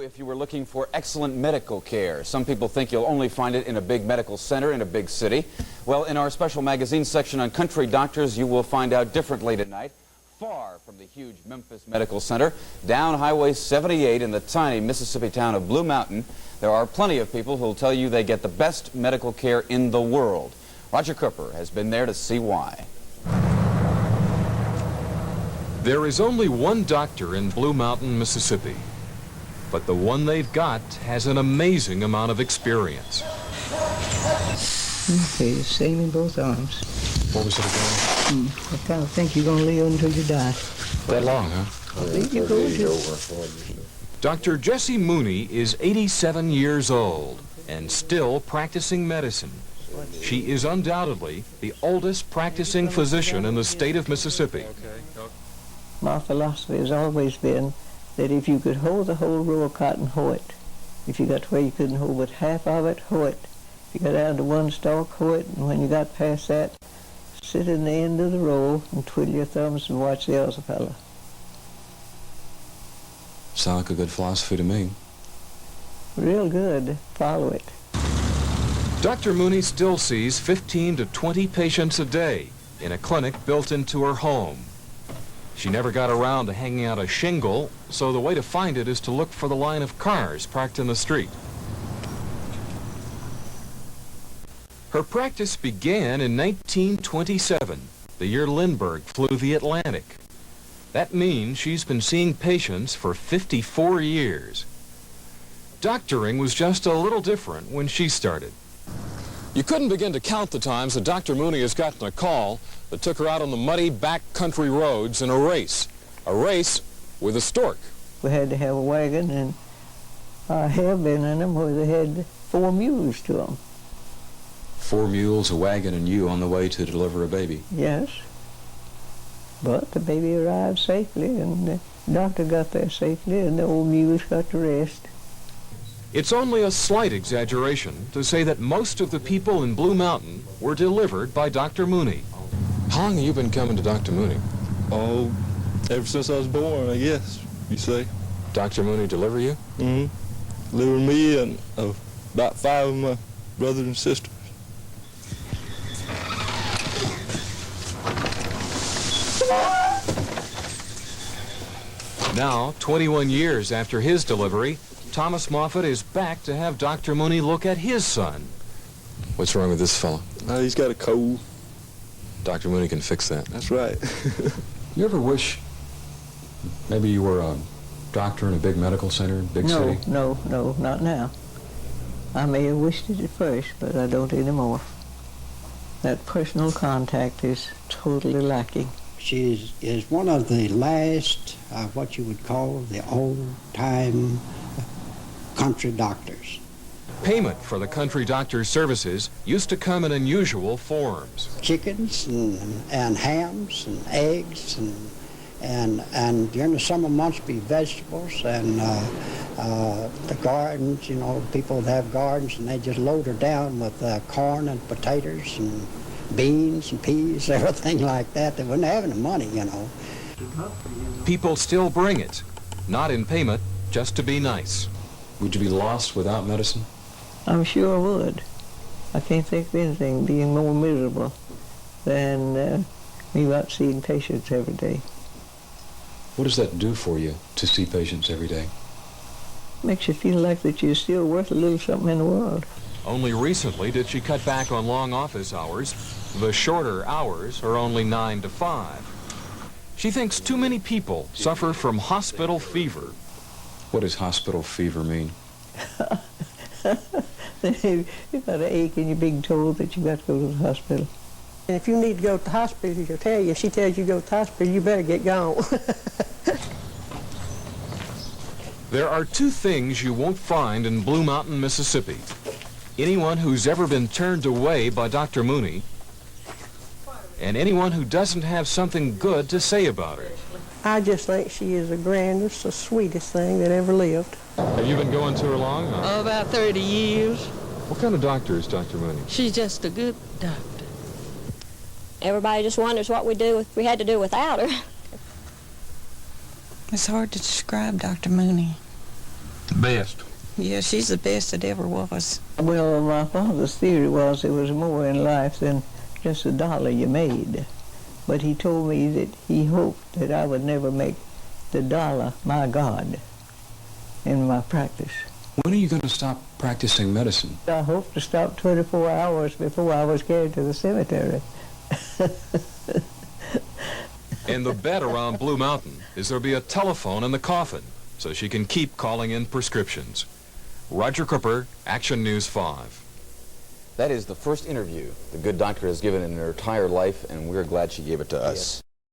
if you were looking for excellent medical care. Some people think you'll only find it in a big medical center in a big city. Well, in our special magazine section on country doctors, you will find out differently tonight. Far from the huge Memphis Medical Center, down Highway 78 in the tiny Mississippi town of Blue Mountain, there are plenty of people who'll tell you they get the best medical care in the world. Roger Cooper has been there to see why. There is only one doctor in Blue Mountain, Mississippi, but the one they've got has an amazing amount of experience. Okay, same in both arms. What was it again? I kind of think you're going to live until you die. That long, huh? I think you're going to. Dr. Jessie Mauney is 87 years old and still practicing medicine. She is undoubtedly the oldest practicing physician in the state of Mississippi. My philosophy has always been that if you could hold the whole row of cotton, hoe it. If you got to where you couldn't hold but half of it, hoe it. If you got down to one stalk, hoe it. And when you got past that, sit in the end of the row and twiddle your thumbs and watch the other fella. Sound like a good philosophy to me. Real good. Follow it. Dr. Mauney still sees 15 to 20 patients a day in a clinic built into her home. She never got around to hanging out a shingle, so the way to find it is to look for the line of cars parked in the street. Her practice began in 1927, the year Lindbergh flew the Atlantic. That means she's been seeing patients for 54 years. Doctoring was just a little different when she started. You couldn't begin to count the times that Dr. Mauney has gotten a call that took her out on the muddy back country roads in a race with a stork. We had to have a wagon, and I have been in them where they had 4 mules to them. 4 mules, a wagon, and you on the way to deliver a baby. Yes. But the baby arrived safely, and the doctor got there safely, and the old mules got to rest. It's only a slight exaggeration to say that most of the people in Blue Mountain were delivered by Dr. Mauney. How long have you been coming to Dr. Mauney? Oh, ever since I was born, I guess, you say. Dr. Mauney deliver you? Mm-hmm. Delivered me and about 5 of my brothers and sisters. Now, 21 years after his delivery, Thomas Moffat is back to have Dr. Mauney look at his son. What's wrong with this fellow? He's got a cold. Dr. Mauney can fix that. That's right. You ever wish maybe you were a doctor in a big medical center, big city? No, not now. I may have wished it at first, but I don't anymore. That personal contact is totally lacking. She is one of the last, what you would call the old-time country doctors. Payment for the country doctor's services used to come in unusual forms. Chickens and hams and eggs and during the summer months be vegetables and the gardens, you know, people that have gardens and they just load her down with corn and potatoes and beans and peas, everything like that. They wouldn't have any money, you know. People still bring it, not in payment, just to be nice. Would you be lost without medicine? I'm sure I would. I can't think of anything being more miserable than me out seeing patients every day. What does that do for you, to see patients every day? Makes you feel like that you're still worth a little something in the world. Only recently did she cut back on long office hours. The shorter hours are only 9 to 5. She thinks too many people suffer from hospital fever. What does hospital fever mean? You've got an ache in your big toe that you've got to go to the hospital. And if you need to go to the hospital, she'll tell you. If she tells you to go to the hospital, you better get gone. There are 2 things you won't find in Blue Mountain, Mississippi. Anyone who's ever been turned away by Dr. Mauney, and anyone who doesn't have something good to say about her. I just think she is the grandest, the sweetest thing that ever lived. Have you been going to her long? Or? Oh, about 30 years. What kind of doctor is Dr. Mauney? She's just a good doctor. Everybody just wonders what we had to do without her. It's hard to describe Dr. Mauney. best. Yeah, she's the best that ever was. Well, my father's theory was there was more in life than just a dollar you made. But he told me that he hoped that I would never make the dollar my God in my practice. When are you going to stop practicing medicine? I hope to stop 24 hours before I was carried to the cemetery. In the bed around Blue Mountain is there'll be a telephone in the coffin so she can keep calling in prescriptions. Roger Cooper, Action News 5. That is the first interview the good doctor has given in her entire life, and we're glad she gave it to us.